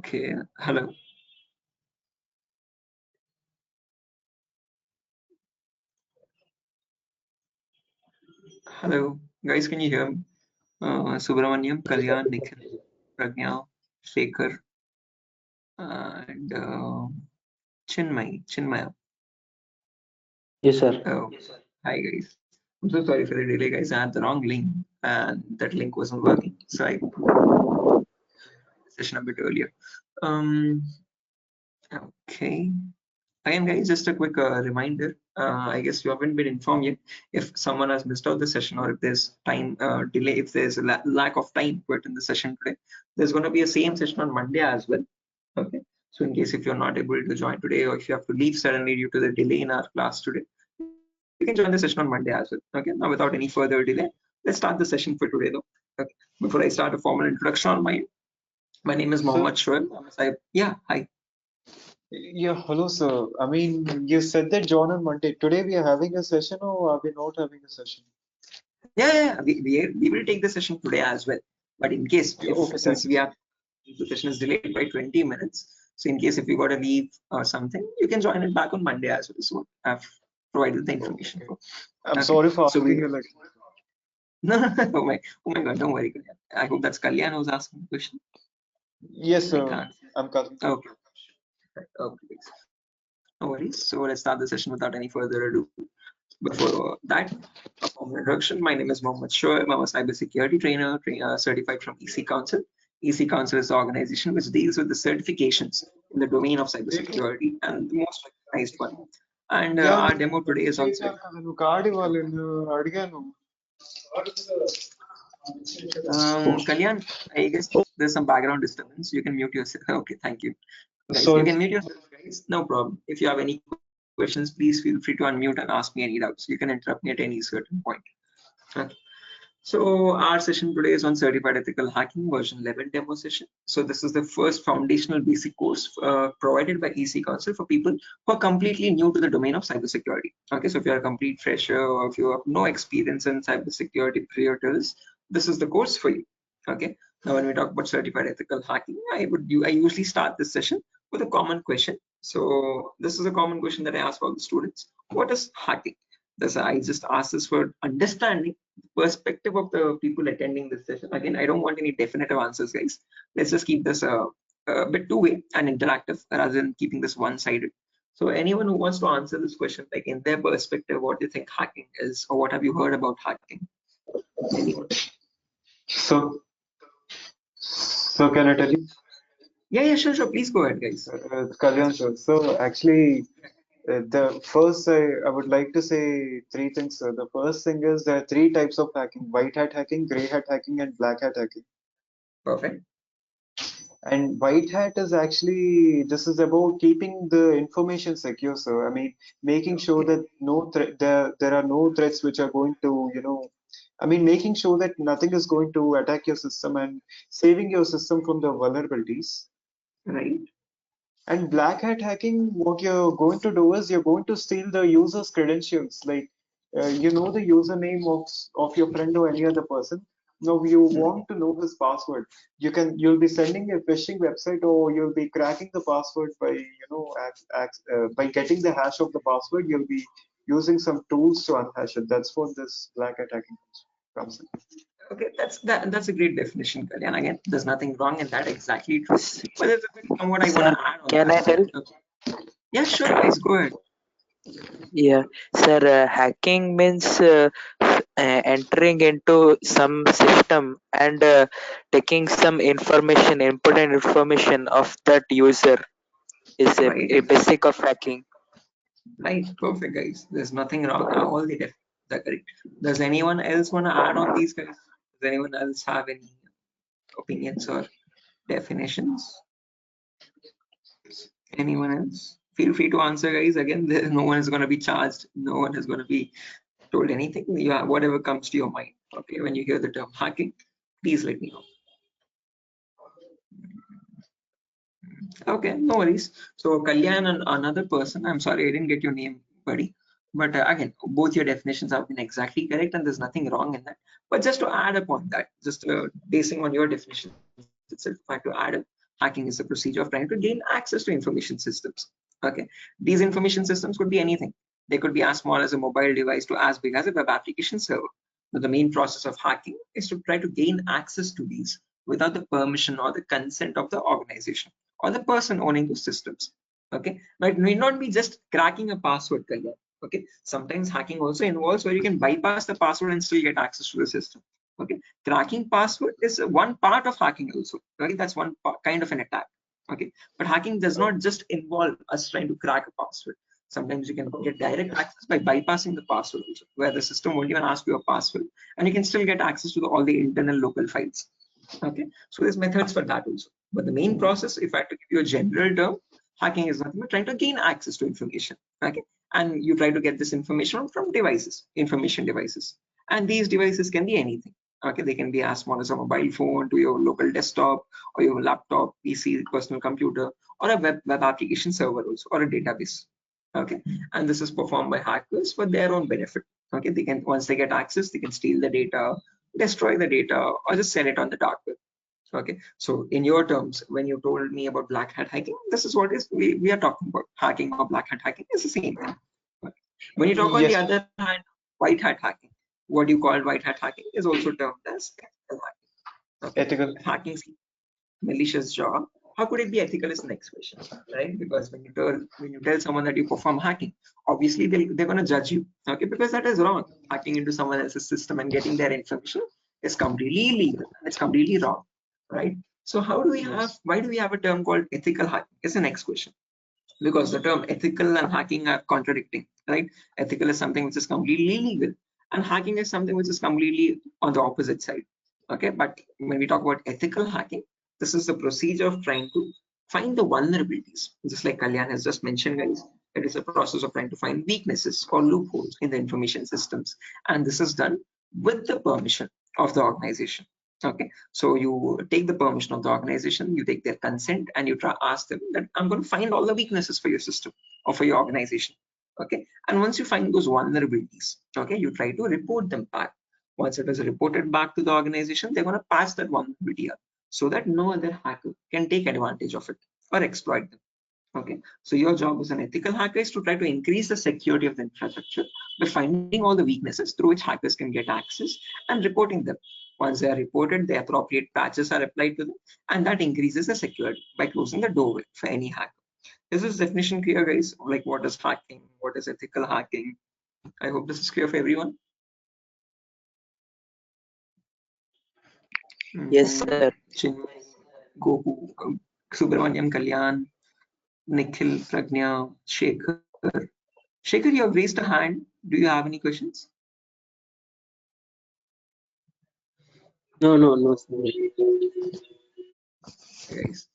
Okay, hello. Hello, guys, can you hear me? Subramaniam, Kalyan, Nikhil, Pragya, Shekhar, and Chinmaya. Yes, sir. Oh, hi guys. I'm so sorry for the delay, guys. I had the wrong link, and that link wasn't working, so I session a bit earlier. Okay. Again, guys, just a quick reminder. I guess you haven't been informed yet. If someone has missed out the session, or if there's time delay, if there's a lack of time put in the session today, there's going to be a same session on Monday as well. Okay. So in case if you're not able to join today, or if you have to leave suddenly due to the delay in our class today, you can join the session on Monday as well. Okay. Now, without any further delay, let's start the session for today, though. Okay. Before I start a formal introduction on my name is Mohammed Shoaib. Yeah. Hi. Yeah, hello, sir. I mean, you said that join on Monday. Today we are having a session, or are we not having a session? Yeah. We will take the session today as well. But in case, since we have the session is delayed by 20 minutes, so in case if you got to leave or something, you can join it back on Monday as well. So I've provided the information. Okay. I'm sorry for asking you like. No. Oh my God, don't worry. I hope that's Kalyan who's asking the question. Yes, sir. I'm Kalyan. Okay. Okay. No worries. So let's start the session without any further ado. Before that, a formal introduction. My name is Mohammed Shoaib. I'm a cybersecurity trainer, certified from EC Council. EC Council is the organization which deals with the certifications in the domain of cybersecurity and the most recognized one. And our demo today is on Kalyan, I guess there's some background disturbance. You can mute yourself. Okay, thank you. Guys, you can mute yourself, guys. No problem. If you have any questions, please feel free to unmute and ask me any doubts. You can interrupt me at any certain point. Okay. So our session today is on Certified Ethical Hacking version 11 demo session. So this is the first foundational basic course provided by EC Council for people who are completely new to the domain of cybersecurity. Okay, so if you're a complete fresher or if you have no experience in cybersecurity prior to this, this is the course for you. Okay. Now, when we talk about certified ethical hacking, I usually start this session with a common question. So this is a common question that I ask all the students. What is hacking? I just ask this for understanding the perspective of the people attending this session. Again, I don't want any definitive answers, guys. Let's just keep this a bit two-way and interactive rather than keeping this one-sided. So anyone who wants to answer this question, like in their perspective, what do you think hacking is, or what have you heard about hacking? Anyone? So can I tell you? Yeah, sure. Please go ahead, guys. Kalyan, sir. So actually, the first I would like to say three things, sir. The first thing is there are three types of hacking: white hat hacking, gray hat hacking, and black hat hacking. Perfect. And white hat is actually, this is about keeping the information secure, sir. I mean, making sure that there are no threats which are going to, making sure that nothing is going to attack your system and saving your system from the vulnerabilities. Right. And black hat hacking, what you're going to do is you're going to steal the user's credentials, like the username of your friend or any other person. Now you want to know his password. You'll be sending a phishing website, or you'll be cracking the password by by getting the hash of the password. You'll be using some tools to unhash it. That's what this black hat hacking comes in. Okay, that's a great definition, Kalyan. Again, there's nothing wrong in that. Exactly true. But there's a bit what I want to add on. Can I tell? Yeah, sure, guys. Go ahead. Yeah, sir. Hacking means entering into some system and taking some information, important information of that user is a basic of hacking. Right, perfect, guys. There's nothing wrong. All the definitions are correct. Does anyone else want to add on these, guys? Does anyone else have any opinions or definitions? Anyone else? Feel free to answer, guys. Again, no one is going to be charged. No one is going to be told anything. Whatever comes to your mind. Okay, when you hear the term hacking, please let me know. Okay, no worries. So Kalyan and another person, I'm sorry I didn't get your name, buddy. But again, both your definitions have been exactly correct and there's nothing wrong in that. But just to add upon that, just basing on your definition itself, if I had to add Hacking is the procedure of trying to gain access to information systems. Okay, these information systems could be anything. They could be as small as a mobile device to as big as a web application server. But the main process of hacking is to try to gain access to these without the permission or the consent of the organization or the person owning those systems. Okay, now it may not be just cracking a password. Okay, sometimes hacking also involves where you can bypass the password and still get access to the system. Okay, cracking password is one part of hacking also. Okay, that's one kind of an attack. Okay, but hacking does not just involve us trying to crack a password. Sometimes you can get direct access by bypassing the password also, where the system won't even ask you a password and you can still get access to all the internal local files. Okay, so there's methods for that also. But the main process, if I had to give you a general term, hacking is nothing but trying to gain access to information. Okay, and you try to get this information from devices, information devices, and these devices can be anything. Okay, they can be as small as a mobile phone to your local desktop or your laptop, PC, personal computer, or a web application server also, or a database. Okay, and this is performed by hackers for their own benefit. Okay, they can, once they get access, they can steal the data, destroy the data, or just sell it on the dark web. Okay, so in your terms, when you told me about black hat hacking, this is what is we are talking about. Hacking or black hat hacking is the same thing. When you talk on the other hand, white hat hacking, what you call white hat hacking is also termed as ethical hacking. Okay. Ethical hacking, malicious job. How could it be ethical is the next question, right? Because when you tell someone that you perform hacking, obviously they're going to judge you, okay? Because that is wrong. Hacking into someone else's system and getting their information is completely illegal. It's completely wrong, right? So why do we have a term called ethical hacking? Is the next question. Because the term ethical and hacking are contradicting, right? Ethical is something which is completely illegal, and hacking is something which is completely on the opposite side. Okay, but when we talk about ethical hacking, this is the procedure of trying to find the vulnerabilities, just like Kalyan has just mentioned, guys. It is a process of trying to find weaknesses or loopholes in the information systems, and this is done with the permission of the organization. Okay, so you take the permission of the organization, you take their consent, and you ask them that I'm going to find all the weaknesses for your system or for your organization. Okay, and once you find those vulnerabilities, okay, you try to report them back. Once it is reported back to the organization, they're going to pass that vulnerability up so that no other hacker can take advantage of it or exploit them. Okay, so your job as an ethical hacker is to try to increase the security of the infrastructure by finding all the weaknesses through which hackers can get access and reporting them. Once they are reported, the appropriate patches are applied to them, and that increases the security by closing the doorway for any hacker. Is this definition clear, guys? Like, what is hacking? What is ethical hacking? I hope this is clear for everyone. Yes, sir. Goku, Subramanyam, Kalyan, Nikhil, Pragnya, Shekhar. Shekhar, you have raised a hand. Do you have any questions? No. Guys.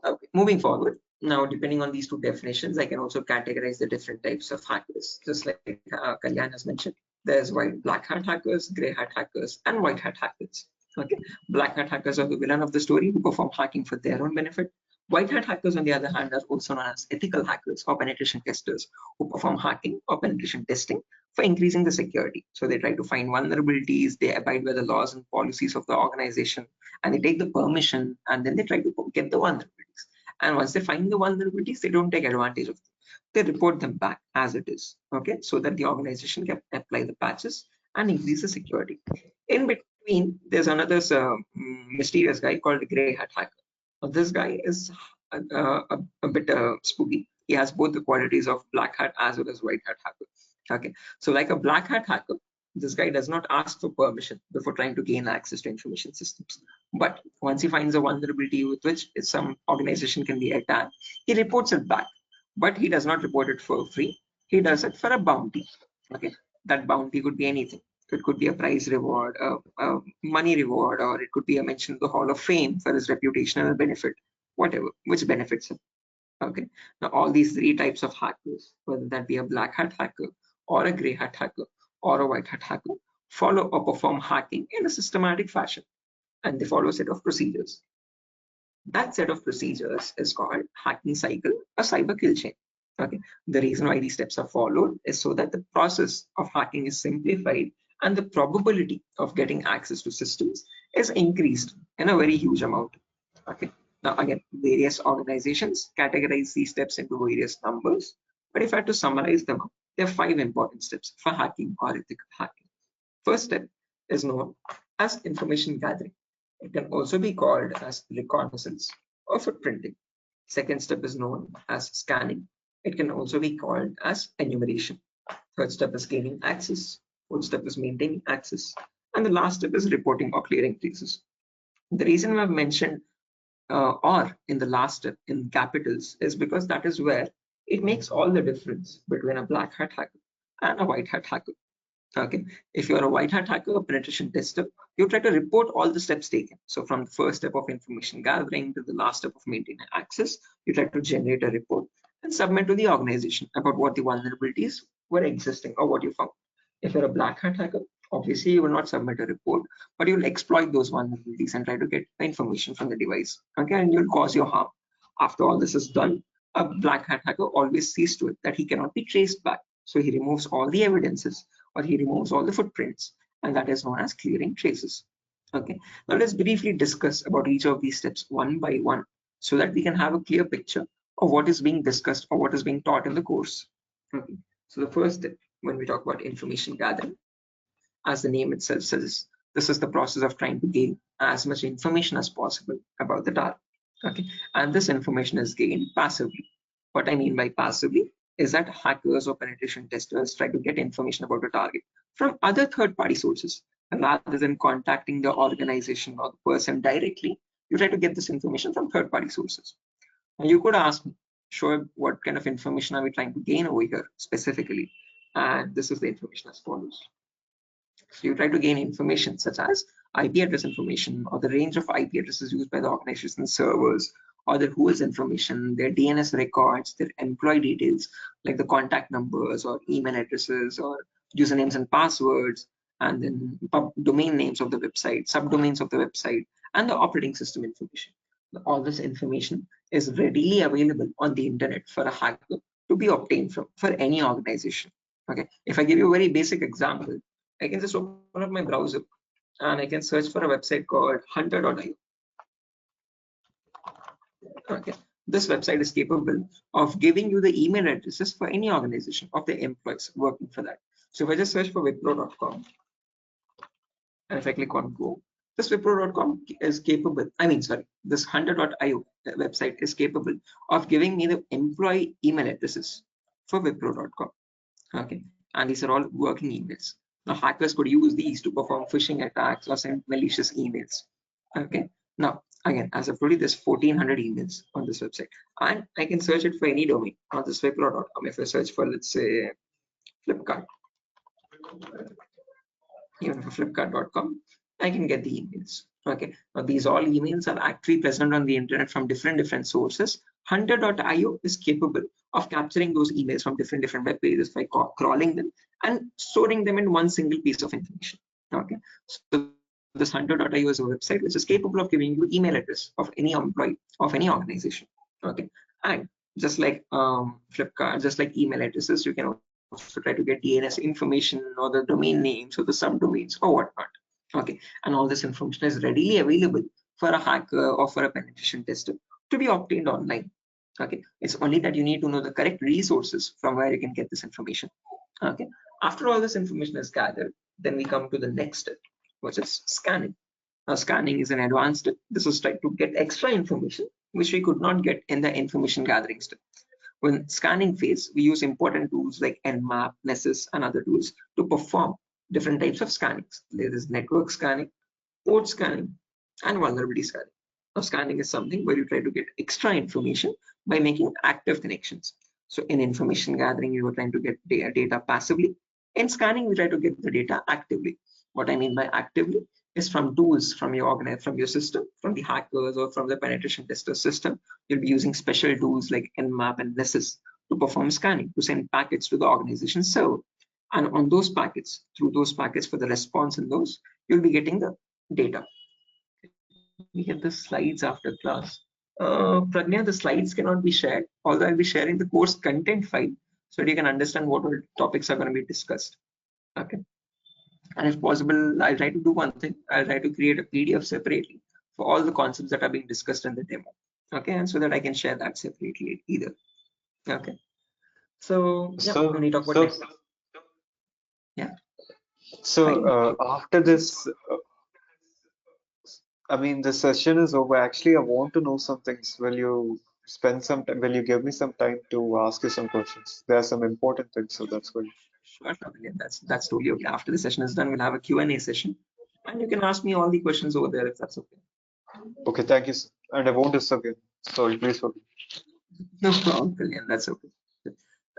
Okay, moving forward. Now, depending on these two definitions, I can also categorize the different types of hackers. Just like Kalyan has mentioned, there's black hat hackers, gray hat hackers, and white hat hackers. Okay, black hat hackers are the villain of the story who perform hacking for their own benefit. White hat hackers, on the other hand, are also known as ethical hackers or penetration testers who perform hacking or penetration testing for increasing the security. So they try to find vulnerabilities, they abide by the laws and policies of the organization, and they take the permission, and then they try to get the vulnerabilities. And once they find the vulnerabilities, they don't take advantage of them. They report them back as it is, okay, so that the organization can apply the patches and increase the security. In between, there's another mysterious guy called a gray hat hacker. Now, this guy is a bit spooky. He has both the qualities of black hat as well as white hat hacker. Okay, so like a black hat hacker, this guy does not ask for permission before trying to gain access to information systems. But once he finds a vulnerability with which some organization can be attacked, he reports it back. But he does not report it for free. He does it for a bounty. Okay, that bounty could be anything. It could be a prize reward, a money reward, or it could be a mention to the Hall of Fame for his reputational benefit, whatever, which benefits him. Okay, now all these three types of hackers, whether that be a black hat hacker or a gray hat hacker or a white hat hacker, follow or perform hacking in a systematic fashion, and they follow a set of procedures. That set of procedures is called hacking cycle or cyber kill chain. Okay, the reason why these steps are followed is so that the process of hacking is simplified and the probability of getting access to systems is increased in a very huge amount. Okay, Now again, various organizations categorize these steps into various numbers, but if I had to summarize them, there are 5 important steps for hacking or ethical hacking. First step is known as information gathering. It can also be called as reconnaissance or footprinting. Second step is known as scanning. It can also be called as enumeration. Third step is gaining access. Fourth step is maintaining access. And the last step is reporting or clearing traces. The reason I've mentioned or in the last step in capitals is because that is where it makes all the difference between a black hat hacker and a white hat hacker. Okay, if you're a white hat hacker, a penetration tester, you try to report all the steps taken. So from the first step of information gathering to the last step of maintaining access, you try to generate a report and submit to the organization about what the vulnerabilities were existing or what you found. If you're a black hat hacker, obviously you will not submit a report, but you'll exploit those vulnerabilities and try to get the information from the device. Okay, and you'll cause your harm. After all this is done, a black hat hacker always sees to it that he cannot be traced back. So he removes all the evidences or he removes all the footprints, and that is known as clearing traces. Okay, now let's briefly discuss about each of these steps one by one so that we can have a clear picture of what is being discussed or what is being taught in the course. Okay, so the first step when we talk about information gathering, as the name itself says, this is the process of trying to gain as much information as possible about the target. Okay, and this information is gained passively. What I mean by passively is that hackers or penetration testers try to get information about a target from other third-party sources. And rather than contacting the organization or the person directly, you try to get this information from third-party sources. Now you could ask me, Shoaib, what kind of information are we trying to gain over here specifically? And this is the information as follows. So you try to gain information such as IP address information or the range of IP addresses used by the organization's servers, or their who's information, their DNS records, their employee details, like the contact numbers or email addresses or usernames and passwords, and then domain names of the website, subdomains of the website, and the operating system information. All this information is readily available on the internet for a hacker to be obtained from for any organization. Okay, if I give you a very basic example, I can just open up my browser and I can search for a website called hunter.io. Okay, this website is capable of giving you the email addresses for any organization of the employees working for that. So if I just search for wipro.com and if I click on go, this wipro.com is capable, this hunter.io website is capable of giving me the employee email addresses for wipro.com. Okay, and these are all working emails. Now hackers could use these to perform phishing attacks or send malicious emails. Okay, now again, as I've told you, there's 1400 emails on this website, and I can search it for any domain on this wipro.com. If I search for, let's say, Flipkart, even for flipkart.com, I can get the emails. Okay, now these all emails are actually present on the internet from different sources. Hunter.io is capable of capturing those emails from different web pages by crawling them and storing them in one single piece of information. Okay, so this hunter.io is a website which is capable of giving you email address of any employee of any organization. Okay, and just like Flipkart, just like email addresses, you can also try to get DNS information or the domain names or the subdomains or whatnot. Okay, and all this information is readily available for a hacker or for a penetration tester to be obtained online. Okay, it's only that you need to know the correct resources from where you can get this information. Okay, after all this information is gathered, then we come to the next step, which is scanning. Now scanning is an advanced step. This is trying to get extra information which we could not get in the information gathering step. When scanning phase, we use important tools like Nmap, Nessus, and other tools to perform different types of scannings. There is network scanning, port scanning, and vulnerability scanning. Now, scanning is something where you try to get extra information by making active connections. So in information gathering, you are trying to get data passively. In scanning, we try to get the data actively. What I mean by actively is from tools from your system, from the hackers or from the penetration tester system. You'll be using special tools like Nmap and Nessus to perform scanning, to send packets to the organization server. And on those packets, through those packets for the response in those, you'll be getting the data. We get the slides after class. Pragnya, the slides cannot be shared, although I'll be sharing the course content file so that you can understand what all topics are going to be discussed. Okay. And if possible, I'll try to do one thing. I'll try to create a PDF separately for all the concepts that are being discussed in the demo. Okay, and so that I can share that separately either. Okay, so yeah, So, when we talk about next, yeah. so after this, I mean, the session is over. Actually, I want to know some things. Will you spend some time? Will you give me some time to ask you some questions? There are some important things, so that's good. Sure, yeah, that's totally okay. After the session is done, we'll have a Q&A session, and you can ask me all the questions over there if that's okay. Okay, thank you. And I won't disturb you. Sorry, please forgive. No problem, Kalyan, that's okay.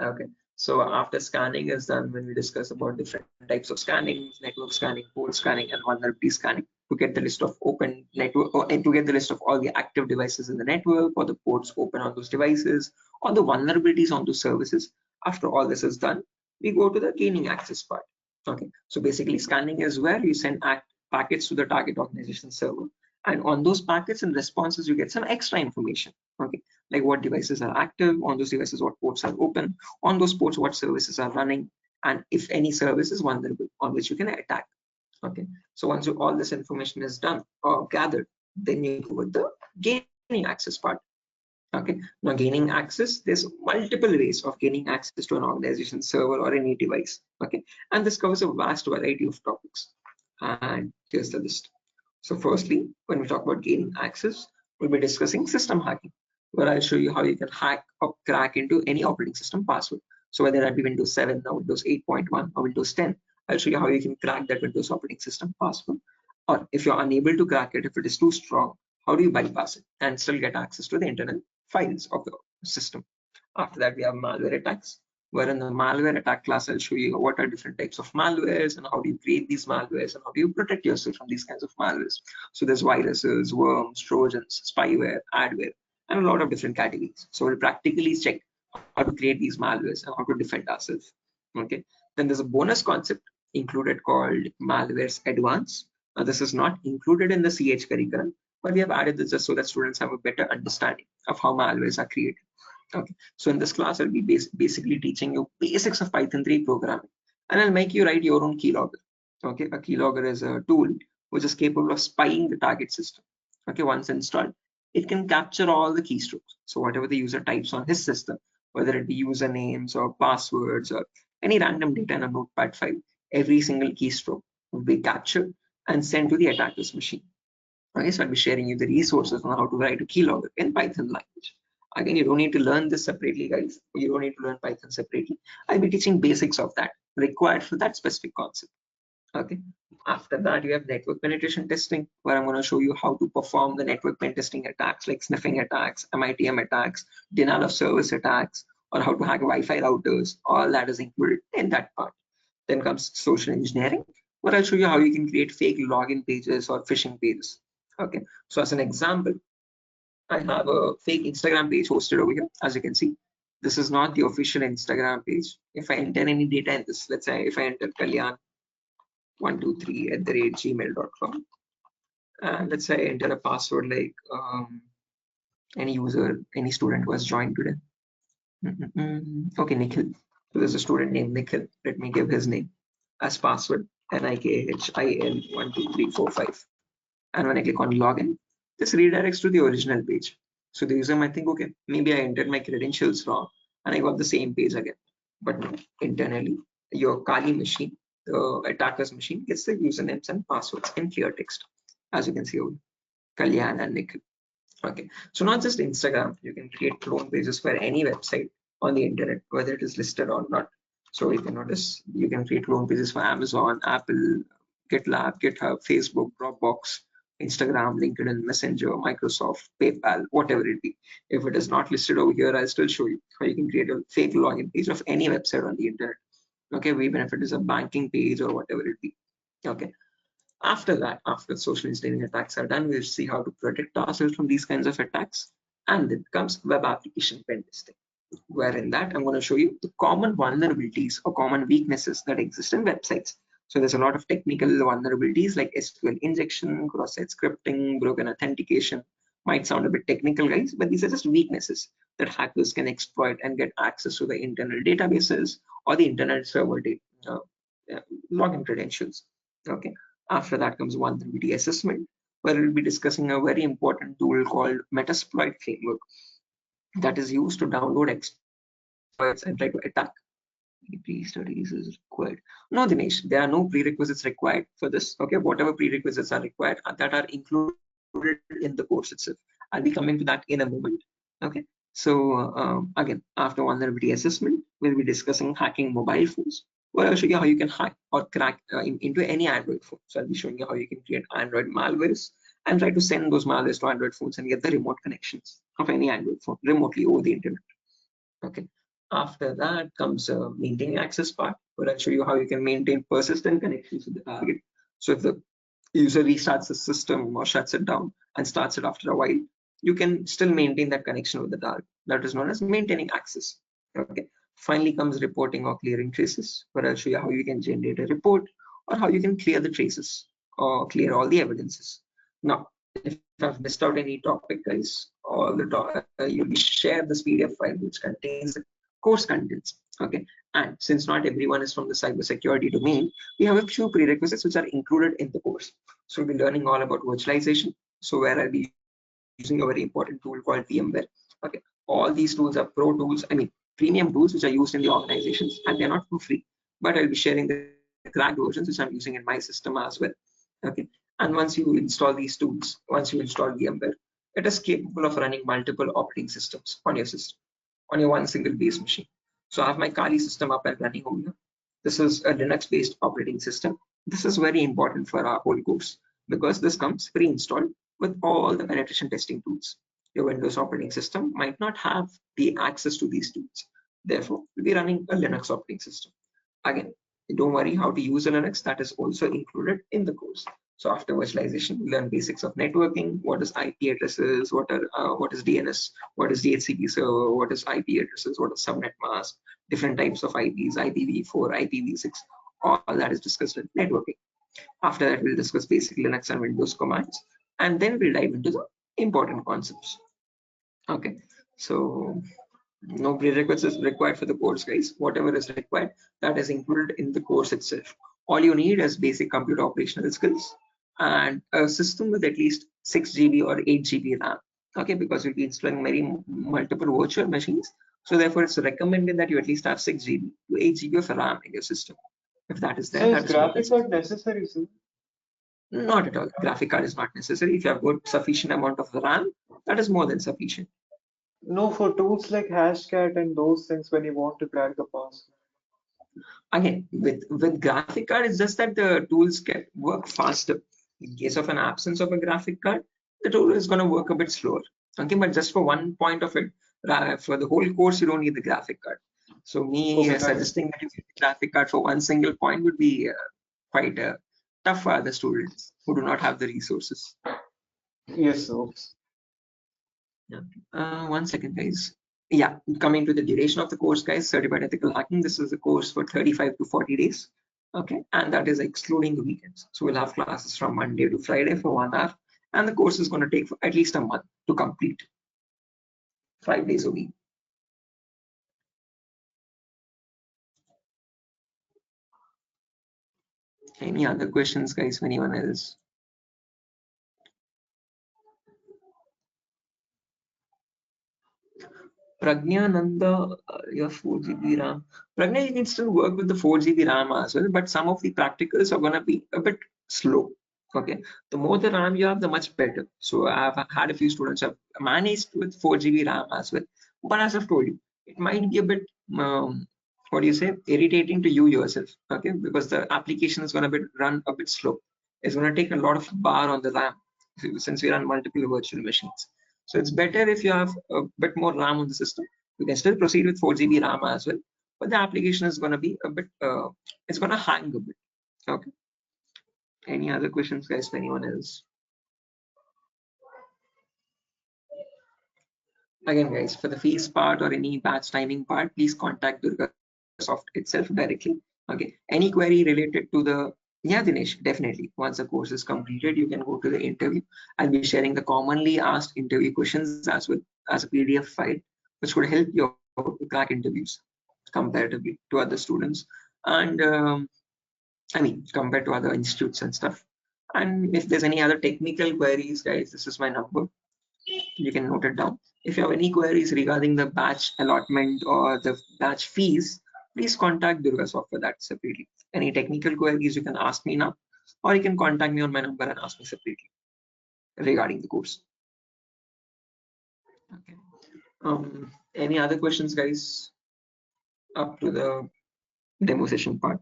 Okay, so after scanning is done, when we discuss about different types of scanning, network scanning, port scanning, and vulnerability scanning, to get the list of open network, or to get the list of all the active devices in the network, or the ports open on those devices, or the vulnerabilities on those services. After all this is done, we go to the gaining access part. Okay, so basically scanning is where you send packets to the target organization server, and on those packets and responses you get some extra information. Okay, like what devices are active on those devices, what ports are open on those ports, what services are running, and if any service is vulnerable on which you can attack. Okay, so once all this information is done or gathered, then you go with the gaining access part. Okay, now gaining access, there's multiple ways of gaining access to an organization server or any device. Okay, and this covers a vast variety of topics, and here's the list. So firstly, when we talk about gaining access, we'll be discussing system hacking, where I'll show you how you can hack or crack into any operating system password. So whether that be Windows 7 or Windows 8.1 or Windows 10, I'll show you how you can crack that Windows operating system password. Or if you're unable to crack it, if it is too strong, how do you bypass it and still get access to the internal files of the system? After that, we have malware attacks, where in the malware attack class, I'll show you what are different types of malwares and how do you create these malwares and how do you protect yourself from these kinds of malwares. So there's viruses, worms, trojans, spyware, adware, and a lot of different categories. So we'll practically check how to create these malwares and how to defend ourselves. Okay. Then there's a bonus concept included called malwares advanced. Now this is not included in the CH curriculum, but we have added this just so that students have a better understanding of how malwares are created. Okay, so in this class, I'll be basically teaching you basics of Python 3 programming, and I'll make you write your own keylogger. Okay, a keylogger is a tool which is capable of spying the target system. Okay, once installed, it can capture all the keystrokes. So whatever the user types on his system, whether it be usernames or passwords or any random data in a notepad file, every single keystroke will be captured and sent to the attacker's machine. Okay, so I'll be sharing you the resources on how to write a keylogger in Python language. Again, you don't need to learn this separately, guys. You don't need to learn Python separately. I'll be teaching basics of that required for that specific concept. Okay. After that, you have network penetration testing, where I'm going to show you how to perform the network pen testing attacks like sniffing attacks, MITM attacks, denial of service attacks, or how to hack Wi-Fi routers. All that is included in that part. Then comes social engineering, where I'll show you how you can create fake login pages or phishing pages. Okay. So as an example, I have a fake Instagram page hosted over here. As you can see, this is not the official Instagram page. If I enter any data in this, let's say if I enter kalyan123@gmail.com, and let's say I enter a password like any user, any student who has joined today. Okay, Nikhil. So there's a student named Nikhil. Let me give his name as password, NIKHIL12345. And when I click on login, this redirects to the original page. So the user might think, okay, maybe I entered my credentials wrong and I got the same page again. But no, internally, your Kali machine, the attacker's machine, gets the usernames and passwords in clear text, as you can see over Kalyan and Nikhil. Okay, so not just Instagram, you can create clone pages for any website on the internet, whether it is listed or not. So you can notice you can create clone pages for Amazon, Apple, GitLab, GitHub, Facebook, Dropbox, Instagram, LinkedIn, Messenger, Microsoft, PayPal, whatever it be. If it is not listed over here, I'll still show you how you can create a fake login page of any website on the internet. Okay, even if it is a banking page or whatever it be. Okay. After that, after social engineering attacks are done, we'll see how to protect ourselves from these kinds of attacks. And then comes web application pen testing, where in that I'm going to show you the common vulnerabilities or common weaknesses that exist in websites. So there's a lot of technical vulnerabilities like SQL injection, cross-site scripting, broken authentication. Might sound a bit technical, guys, but these are just weaknesses that hackers can exploit and get access to the internal databases or the internet server login credentials. Okay. After that comes vulnerability assessment, where we'll be discussing a very important tool called Metasploit framework that is used to download exploits and try to attack. Pre-studies is required. No, Dinesh, there are no prerequisites required for this. Okay, whatever prerequisites are required that are included in the course itself. I'll be coming to that in a moment. Okay, so again, after vulnerability assessment, we'll be discussing hacking mobile phones. Well, I'll show you how you can hack or crack into any Android phone. So I'll be showing you how you can create Android malwares and try to send those malwares to Android phones and get the remote connections of any Android phone remotely over the internet. Okay. After that comes a maintaining access part, where I'll show you how you can maintain persistent connections with the target. So if the user restarts the system or shuts it down and starts it after a while, you can still maintain that connection with the target. That is known as maintaining access. Okay. Finally comes reporting or clearing traces, where I'll show you how you can generate a report or how you can clear the traces or clear all the evidences. Now, if I've missed out any topic, guys, all the you'll share this PDF file which contains the course contents. Okay, and since not everyone is from the cybersecurity domain, we have a few prerequisites which are included in the course. So we'll be learning all about virtualization. So where I'll be using a very important tool called VMware. Okay, all these tools are pro tools, I mean premium tools which are used in the organizations, and they're not for free. But I'll be sharing the cracked versions which I'm using in my system as well. Okay, and once you install these tools, once you install VMware, it is capable of running multiple operating systems on your system, on your one single base machine. So I have my Kali system up and running over here. This is a Linux-based operating system. This is very important for our whole course because this comes pre-installed with all the penetration testing tools. Your Windows operating system might not have the access to these tools. Therefore, we'll be running a Linux operating system. Again, don't worry how to use a Linux, that is also included in the course. So after virtualization, we learn basics of networking, what is IP addresses, what is DNS, what is DHCP server, what is IP addresses, what is subnet mask, different types of IPs, IPv4, IPv6, all that is discussed in networking. After that, we'll discuss basic Linux and Windows commands, and then we'll dive into the important concepts. Okay, so no prerequisites required for the course, guys. Whatever is required, that is included in the course itself. All you need is basic computer operational skills and a system with at least 6 GB or 8 GB RAM. Okay, because you'll be installing multiple virtual machines. So therefore, it's recommended that you at least have 6 GB to 8 GB of RAM in your system. If that is there, so that is is graphic card necessary, sir? Not at all. Graphic card is not necessary. If you have got sufficient amount of RAM, that is more than sufficient. No, for tools like Hashcat and those things when you want to crack the password. Again, with graphic card, it's just that the tools can work faster. In case of an absence of a graphic card, the tool is going to work a bit slower. Okay, but just for one point of it, for the whole course, you don't need the graphic card. So me suggesting that you get the graphic card for one single point would be quite tough for other students who do not have the resources. Yes, sir. Yeah. One second, guys. Yeah, coming to the duration of the course, guys, certified ethical hacking. This is a course for 35 to 40 days. Okay, and that is excluding the weekends. So we'll have classes from Monday to Friday for 1 hour, and the course is going to take for at least a month to complete. 5 days a week. Any other questions, guys? Anyone else? Pragnya Nanda, your 4 GB RAM. Pragnya, you can still work with the 4 GB RAM as well, but some of the practicals are going to be a bit slow. Okay, the more the RAM you have, the much better. So I've had a few students have managed with 4 GB RAM as well, but as I've told you, it might be a bit what do you say, irritating to you yourself. Okay, because the application is going to run a bit slow. It's going to take a lot of bar on the RAM since we run multiple virtual machines. So it's better if you have a bit more RAM on the system. You can still proceed with 4 GB RAM as well, but the application is going to be a bit, it's going to hang a bit. Okay. Any other questions, guys? Anyone else? Again, guys, for the fees part or any batch timing part, please contact DURGASOFT itself directly. Okay. Any query related to the Dinesh, definitely. Once the course is completed, you can go to the interview. I'll be sharing the commonly asked interview questions as well as a PDF file, which would help you to crack interviews comparatively to other students. And I mean, compared to other institutes and stuff. And if there's any other technical queries, guys, this is my number. You can note it down. If you have any queries regarding the batch allotment or the batch fees, please contact DurgaSoft for that separately. Any technical queries, you can ask me now, or you can contact me on my number and ask me separately regarding the course. Okay. Any other questions, guys, up to the demo session part?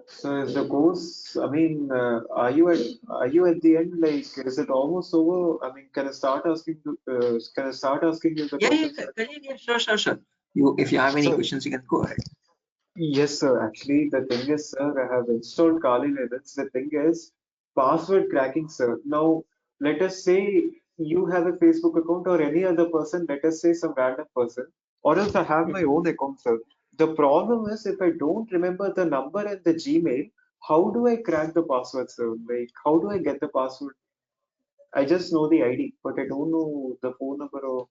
So is the course, I mean, are you at the end? Like, is it almost over? I mean, can I start asking you the questions? Yeah, sure. If you have any questions, you can go ahead. Yes, sir. Actually, the thing is, sir, I have installed Kali Linux. The thing is, password cracking, sir. Now, let us say you have a Facebook account or any other person, let us say some random person, or else I have my own account, sir. The problem is, if I don't remember the number and the Gmail, how do I crack the password, sir? Like, how do I get the password? I just know the ID, but I don't know the phone number or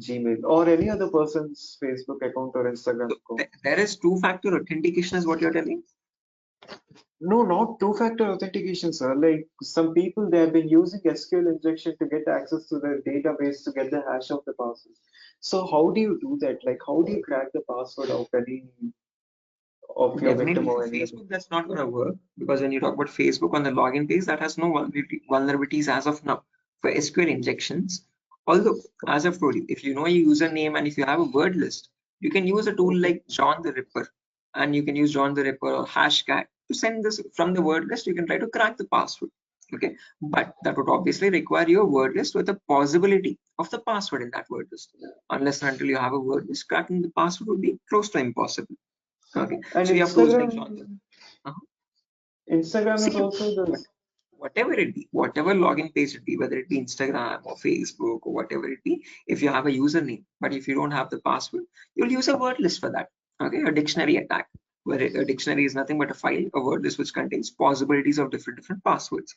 Gmail or any other person's Facebook account or Instagram account. There is two-factor authentication is what you're telling? No, not two-factor authentication, sir. Like some people, they have been using SQL injection to get access to their database to get the hash of the password. So how do you do that? Like how do you crack the password of any of your victim Definitely for or any Facebook, that's not going to work, because when you talk about Facebook on the login page, that has no vulnerabilities as of now. For SQL injections, although as I've told you, if you know your username and if you have a word list, you can use a tool like John the Ripper, and you can use John the Ripper or Hashcat to send this from the word list. You can try to crack the password. Okay, but that would obviously require your word list with a possibility of the password in that word list. Unless and until you have a word list, cracking the password would be close to impossible. Okay, and so you have tools like John. Instagram is See, also this. whatever it be, whatever login page it be, whether it be Instagram or Facebook or whatever it be, if you have a username, but if you don't have the password, you'll use a word list for that. Okay, a dictionary attack, where a dictionary is nothing but a file, a word list which contains possibilities of different passwords.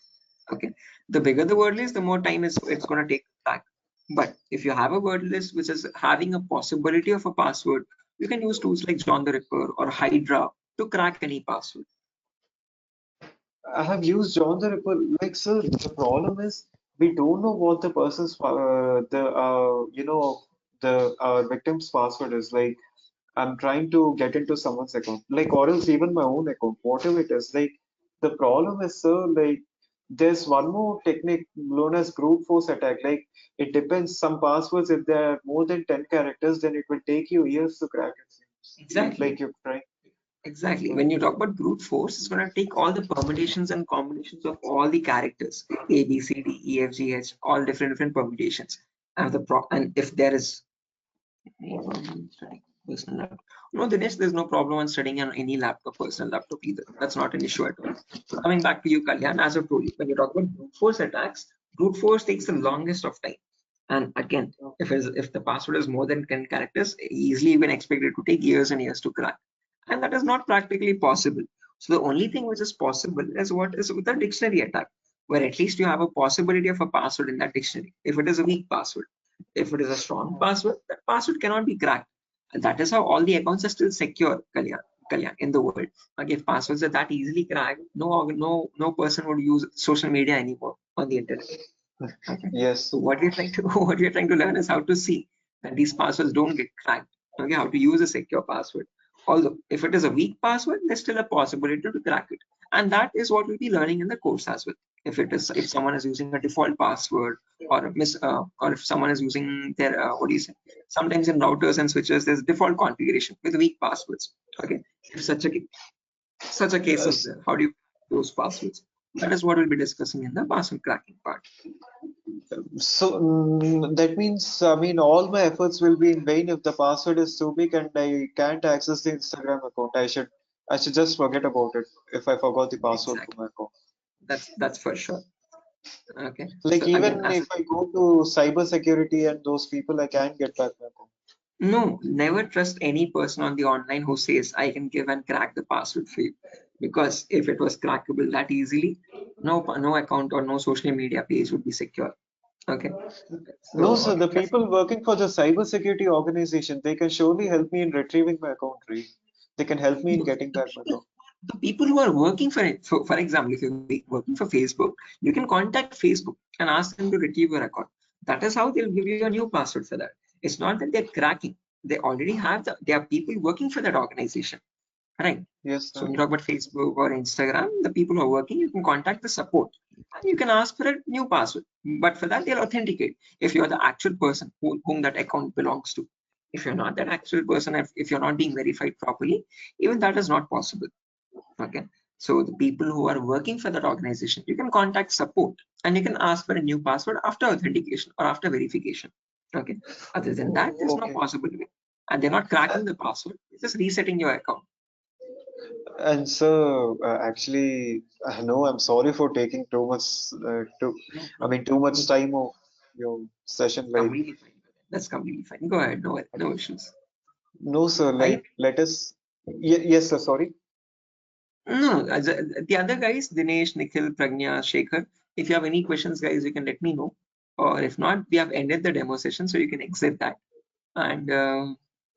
Okay, the bigger the word list, the more time it's going to take to crack. But if you have a word list which is having a possibility of a password, you can use tools like John the Ripper or Hydra to crack any password. I have used John the Ripper. Like, sir, the problem is we don't know what the person's the victim's password is. Like, I'm trying to get into someone's account, like, or else even my own account, whatever it is. Like, the problem is, sir, like, there's one more technique known as brute force attack. Like, it depends. Some passwords, if there are more than 10 characters, then it will take you years to crack it. Exactly. Like, you're trying. Exactly. When you talk about brute force, it's going to take all the permutations and combinations of all the characters, A, B, C, D, E, F, G, H, all different permutations. And if there is personal laptop. No, Dinesh, there's no problem on studying on any laptop, personal laptop either. That's not an issue at all. Coming back to you, Kalyan, as I've told you, when you talk about brute force attacks, brute force takes the longest of time. And again, if the password is more than 10 characters, easily you can expect it to take years and years to crack. And that is not practically possible. So the only thing which is possible is what is with a dictionary attack, where at least you have a possibility of a password in that dictionary. If it is a weak password, if it is a strong password, that password cannot be cracked. And that is how all the accounts are still secure, Kalyan, in the world. Like if passwords are that easily cracked, no person would use social media anymore on the internet. Okay. Yes. So what we're trying to learn is how to see that these passwords don't get cracked. Okay, how to use a secure password. Although if it is a weak password, there's still a possibility to crack it, and that is what we'll be learning in the course as well. If someone is using a default password, or or if someone is using their what do you say? Sometimes in routers and switches, there's default configuration with weak passwords. Okay, if such a case is there, how do you crack those passwords? That is what we'll be discussing in the password cracking part. So that means, I mean, all my efforts will be in vain if the password is too big and I can't access the Instagram account. I should just forget about it if I forgot the password Exactly. for my account. That's for sure. Okay. Like So even again, if I go to cyber security and those people, I can't get back my account. no, never trust any person on the online who says I can give and crack the password for you. Because if it was crackable that easily, no account or no social media page would be secure. Okay. No, So sir, okay, the people working for the cyber security organization, they can surely help me in retrieving my account, right? They can help me in getting that better. The people who are working for it, so for example, if you're working for Facebook, you can contact Facebook and ask them to retrieve your account. That is how they'll give you a new password for that. It's not that they're cracking. They already have there are people working for that organization, right? Yes, so when you talk about Facebook or Instagram, the people who are working, you can contact the support and you can ask for a new password. But for that, they'll authenticate if you're the actual person whom that account belongs to. If you're not that actual person, if you're not being verified properly, even that is not possible. Okay, so the people who are working for that organization, you can contact support and you can ask for a new password after authentication or after verification. Okay, other than that, there's no possible way, and they're not cracking the password, it's just resetting your account. And so actually, no, I'm sorry for taking too much too much time of your session. Like, completely fine. That's completely fine. Go ahead. No issues. No, sir. Like, let us. Yes, sir. Sorry. No, the other guys, Dinesh, Nikhil, Pragnya, Shekhar, if you have any questions, guys, you can let me know. Or if not, we have ended the demo session, so you can exit that. And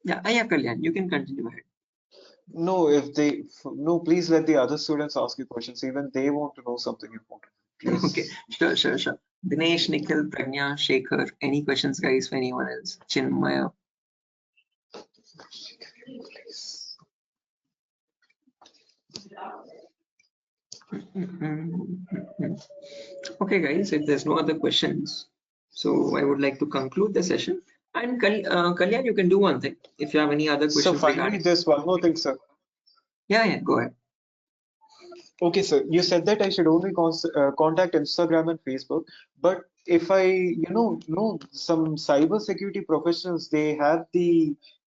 yeah, Kalyan, you can continue ahead. No, no, please let the other students ask you questions. Even they want to know something important. Please. Okay, sure. Dinesh, Nikhil, Pragnya, Shekhar, any questions, guys, for anyone else? Chinmaya. Okay, guys, if there's no other questions, so I would like to conclude the session. And Kalyan, you can do one thing. If you have any other questions. So finally, there's one more thing, sir. Yeah, go ahead. Okay, sir. You said that I should only contact Instagram and Facebook, but if I, know some cyber security professionals, they have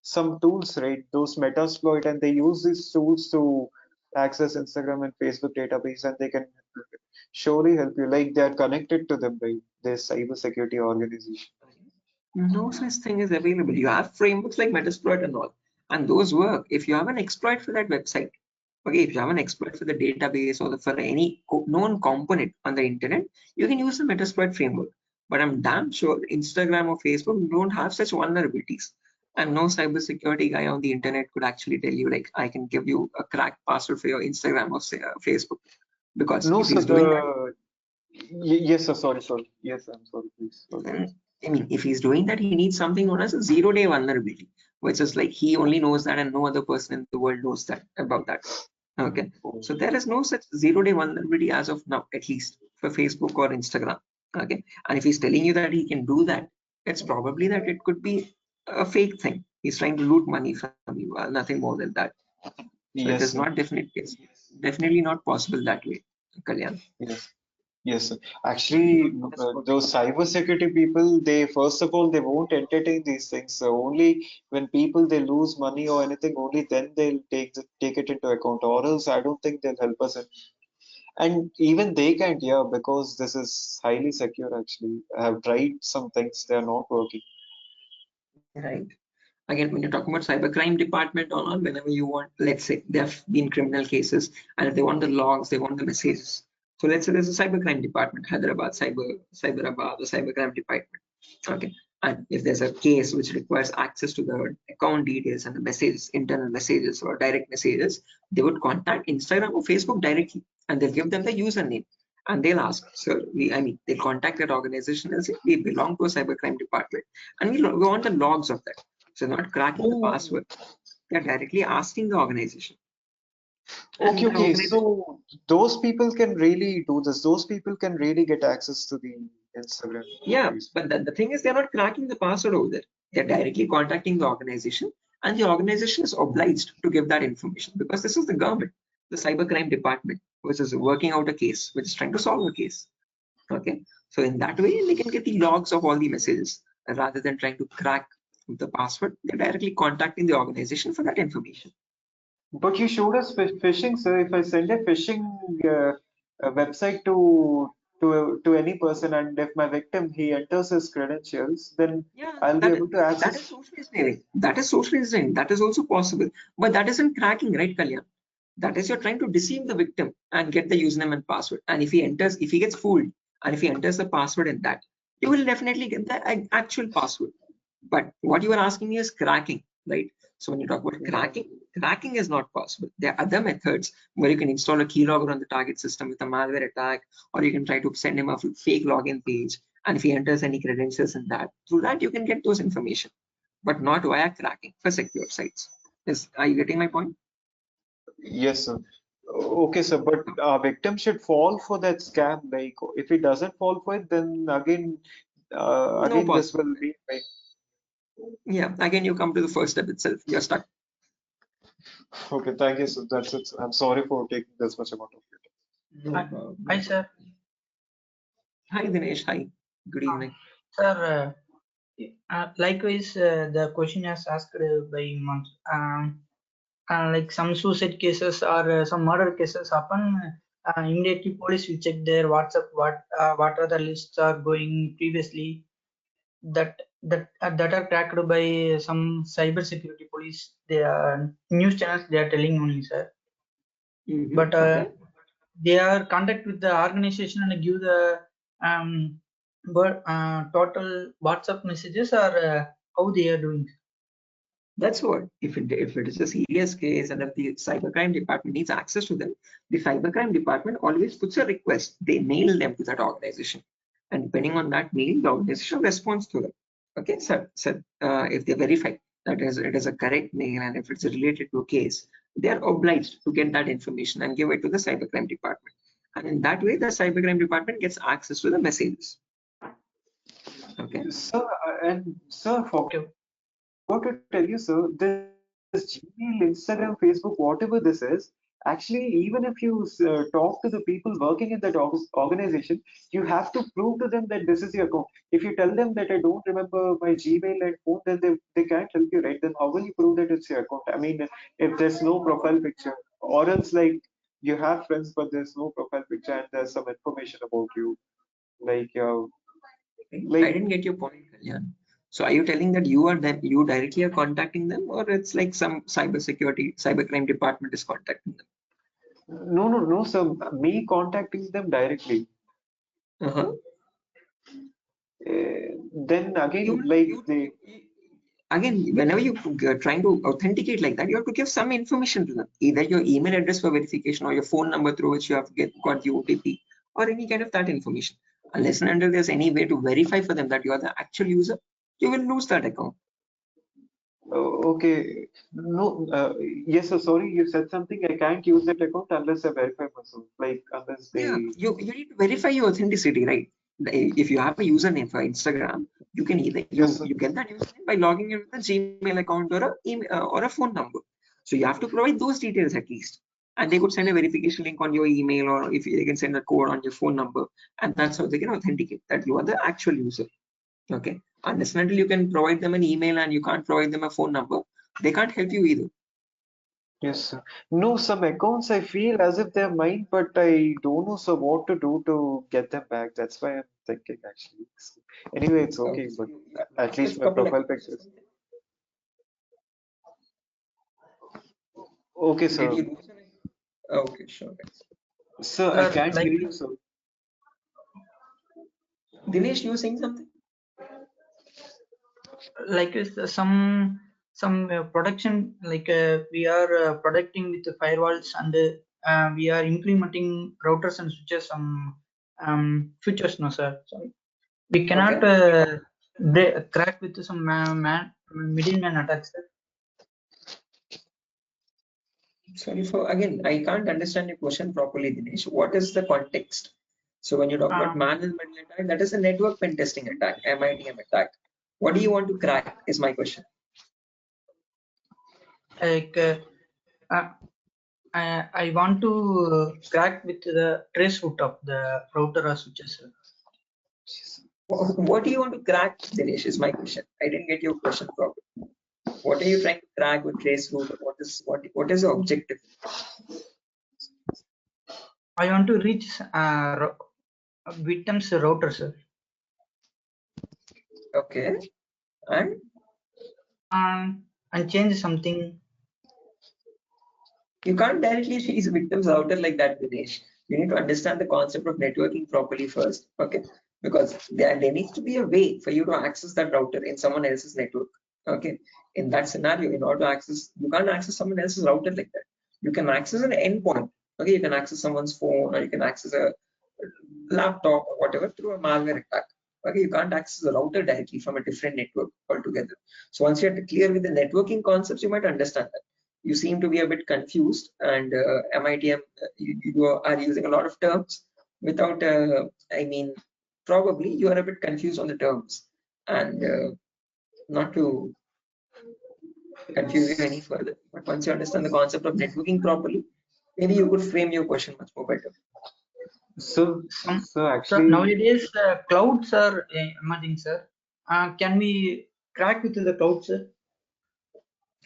some tools, right? Those Metasploit, and they use these tools to access Instagram and Facebook database, and they can surely help you. Like, they're connected to them, right? Their cyber security organization. No such thing is available. You have frameworks like Metasploit and all, and those work. If you have an exploit for that website, okay, if you have an exploit for the database or for any known component on the internet, you can use the Metasploit framework. But I'm damn sure Instagram or Facebook don't have such vulnerabilities. And no cybersecurity guy on the internet could actually tell you, like, I can give you a cracked password for your Instagram or Facebook. Because no, if he's doing that, yes, sir. Sorry. Yes, I'm sorry, please. I mean, if he's doing that, he needs something known as a zero-day vulnerability, which is like he only knows that and no other person in the world knows that about that. Okay, so there is no such zero-day vulnerability as of now, at least for Facebook or Instagram. Okay, and if he's telling you that he can do that, it's probably that it could be a fake thing. He's trying to loot money from you, nothing more than that. So yes, it is not definitely not possible that way, Kalyan. Yes, sir. Actually, those cybersecurity people, they first of all, they won't entertain these things. So only when they lose money or anything, only then they'll take it into account. Or else, I don't think they'll help us. And even they can't, because this is highly secure. Actually, I have tried some things; they are not working. Right. Again, when you're talking about cybercrime department or not, whenever you want, let's say there have been criminal cases, and if they want the logs, they want the messages. So let's say there's a cybercrime department, Hyderabad, the cybercrime department. Okay. And if there's a case which requires access to the account details and the messages, internal messages or direct messages, they would contact Instagram or Facebook directly, and they'll give them the username. And they'll ask, sir, they contact that organization and say, we belong to a cybercrime department, and we want the logs of that. So not cracking the password, they're directly asking the organization. Okay. So those people can really do this. Those people can really get access to the Instagram. Yeah, but the thing is, they're not cracking the password over there. They're directly contacting the organization, and the organization is obliged to give that information because this is the government, the cybercrime department, which is working out a case, which is trying to solve a case. Okay, so in that way, they can get the logs of all the messages rather than trying to crack the password. They're directly contacting the organization for that information. But you showed us phishing, sir. If I send a phishing website to any person, and if my victim he enters his credentials, then I'll be able to access. That is social engineering. That is social engineering. That is also possible, but that isn't cracking, right, Kalyan? That is, you're trying to deceive the victim and get the username and password. And if he gets fooled, and if he enters the password in that, you will definitely get the actual password. But what you are asking me is cracking. right? So when you talk about cracking is not possible. There are other methods where you can install a keylogger on the target system with a malware attack, or you can try to send him a fake login page. And if he enters any credentials in that, through that you can get those information, but not via cracking for secure sites. Are you getting my point? Yes, sir. Okay, sir, but victim should fall for that scam. Like, if he doesn't fall for it, then again, this will be like. Yeah, again, you come to the first step itself. You're stuck. Okay, thank you, sir. That's it. I'm sorry for taking this much amount of your time. Hi, sir. Hi, Dinesh. Hi. Good evening. Sir, likewise, the question is asked by Manj. Like some suicide cases or some murder cases happen, immediately police will check their WhatsApp, what are the lists are going previously that are tracked by some cyber security police. They are news channels, they are telling only, sir. But they are contact with the organization and give the total WhatsApp messages, or how they are doing. That's what, if it is a serious case and if the cybercrime department needs access to them, the cybercrime department always puts a request. They mail them to that organization, and depending on that mail, the organization responds to them. Okay, so if they verify that it is a correct mail and if it's related to a case, they are obliged to get that information and give it to the cybercrime department. And in that way, the cybercrime department gets access to the messages. Okay. Sir, and sir, what to tell you, sir, this Gmail, Instagram, Facebook, whatever this is, actually, even if you talk to the people working in that organization, you have to prove to them that this is your account. If you tell them that I don't remember my Gmail and phone, then they can't help you, right? Then how will you prove that it's your account? I mean, if there's no profile picture, or else like you have friends, but there's no profile picture and there's some information about you, like I didn't get your point, Kalyan. So are you telling that you directly are contacting them, or it's like some cybercrime department is contacting them? No, sir. Me contacting them directly. Then again, whenever you're trying to authenticate like that, you have to give some information to them, either your email address for verification or your phone number through which you have got the OTP or any kind of that information. Unless and until there's any way to verify for them that you are the actual user, you will lose that account. Okay. No. Yes, sir. Sorry, you said something. I can't use that account unless I verify myself. Like unless they. Yeah, you need to verify your authenticity, right? If you have a username for Instagram, you can either you get that username by logging in with a Gmail account or a email or a phone number. So you have to provide those details at least. And they could send a verification link on your email, or if they can send a code on your phone number, and that's how they can authenticate that you are the actual user. Okay. Unless and until you can provide them an email and you can't provide them a phone number, they can't help you either. Yes, sir. No, some accounts I feel as if they're mine, but I don't know, sir, what to do to get them back. That's why I'm thinking actually. Anyway, it's okay, but at least my profile pictures. Okay, sir. Okay, sure. Sir, I can't hear you, sir. Dinesh, you saying something? Like some production, like we are protecting with the firewalls, and we are implementing routers and switches, some features, no sir. So we cannot crack with some middleman attacks, sir. Sorry for again, I can't understand your question properly, Dinesh. What is the context? So when you talk about man-in-the-middle attack, that is a network pen testing attack, MITM attack. What do you want to crack is my question. Like I want to crack with the trace route of the router or switches, sir. What do you want to crack, Dinesh, is my question. I didn't get your question properly. What are you trying to crack with trace route? What is the objective? I want to reach victim's router, sir. Okay. And change something. You can't directly reach victim's router like that, Dinesh. You need to understand the concept of networking properly first. Okay. Because there needs to be a way for you to access that router in someone else's network. Okay, in that scenario, in order to access, you can't access someone else's router like that. You can access an endpoint. Okay, you can access someone's phone, or you can access a laptop or whatever through a malware attack. Okay, you can't access the router directly from a different network altogether. So once you're clear with the networking concepts, you might understand that. You seem to be a bit confused, and MITM, you are using a lot of terms without, I mean, probably you are a bit confused on the terms, and not to confuse you any further. But once you understand the concept of networking properly, maybe you could frame your question much more better. So actually, sir, nowadays clouds are emerging, sir. Can we crack with the cloud, sir?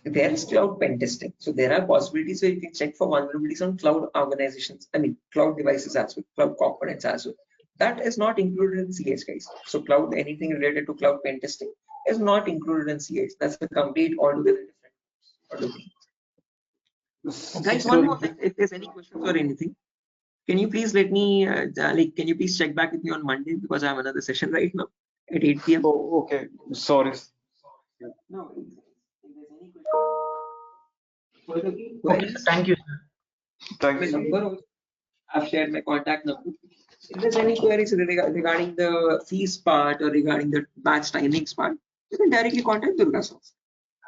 There is cloud pen testing, so there are possibilities where you can check for vulnerabilities on cloud organizations. I mean, cloud devices as well, cloud components as well. That is not included in CH, guys. So cloud, anything related to cloud pen testing is not included in CH. That's a complete altogether different. Guys, one more thing. If there's any questions or anything, can you please let me can you please check back with me on Monday, because I have another session right now at 8 p.m. Oh, okay. Sorry. No. If there's any Okay, thank you, sir. Thank my you. number also, I've shared my contact number. If there's any queries regarding the fees part or regarding the batch timings part, you can directly contact DURGASOFT.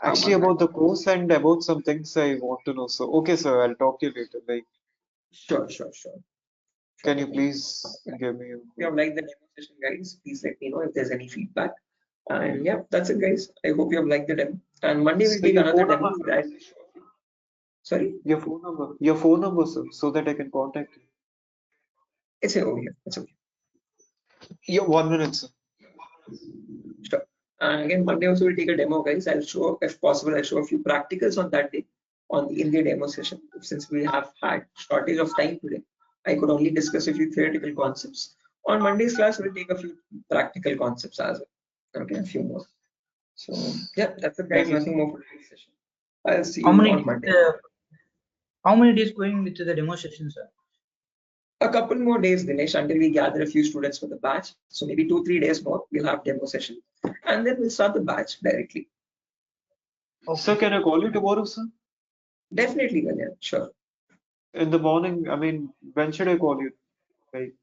Actually, about the course and about some things I want to know. So, okay, sir, I'll talk to you later. Like, Sure. can you please give me? If you have liked the demo session, guys, please let me know if there's any feedback. And yeah, that's it, guys. I hope you have liked the demo. And Monday we'll take another demo. Sorry? Your phone number, sir, so that I can contact you. It's over here. It's okay. Yeah, 1 minute, sir. Sure. Again, Monday also we'll take a demo, guys. I'll show, if possible, I'll show a few practicals on that day in the demo session. Since we have had shortage of time today, I could only discuss a few theoretical concepts. On Monday's class, we'll take a few practical concepts as well. Okay, a few more. So yeah, that's it, guys. Nothing more for today's session. I'll see you on Monday. How many days going with the demo session, sir? A couple more days, Dinesh, until we gather a few students for the batch. So maybe 2-3 days more, we'll have demo session, and then we'll start the batch directly. Okay. Sir, can I call you tomorrow, sir? Definitely, Ganyan. Sure. In the morning, I mean, when should I call you? Like,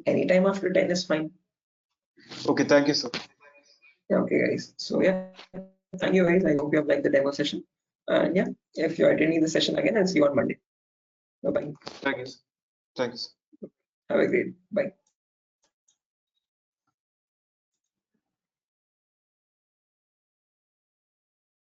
anytime after 10 is fine. Okay, thank you, sir. Okay, guys. So yeah, thank you, guys. I hope you have liked the demo session. And yeah, if you're attending the session again, I'll see you on Monday. Bye-bye. Thank you. Thanks. Have a great bye.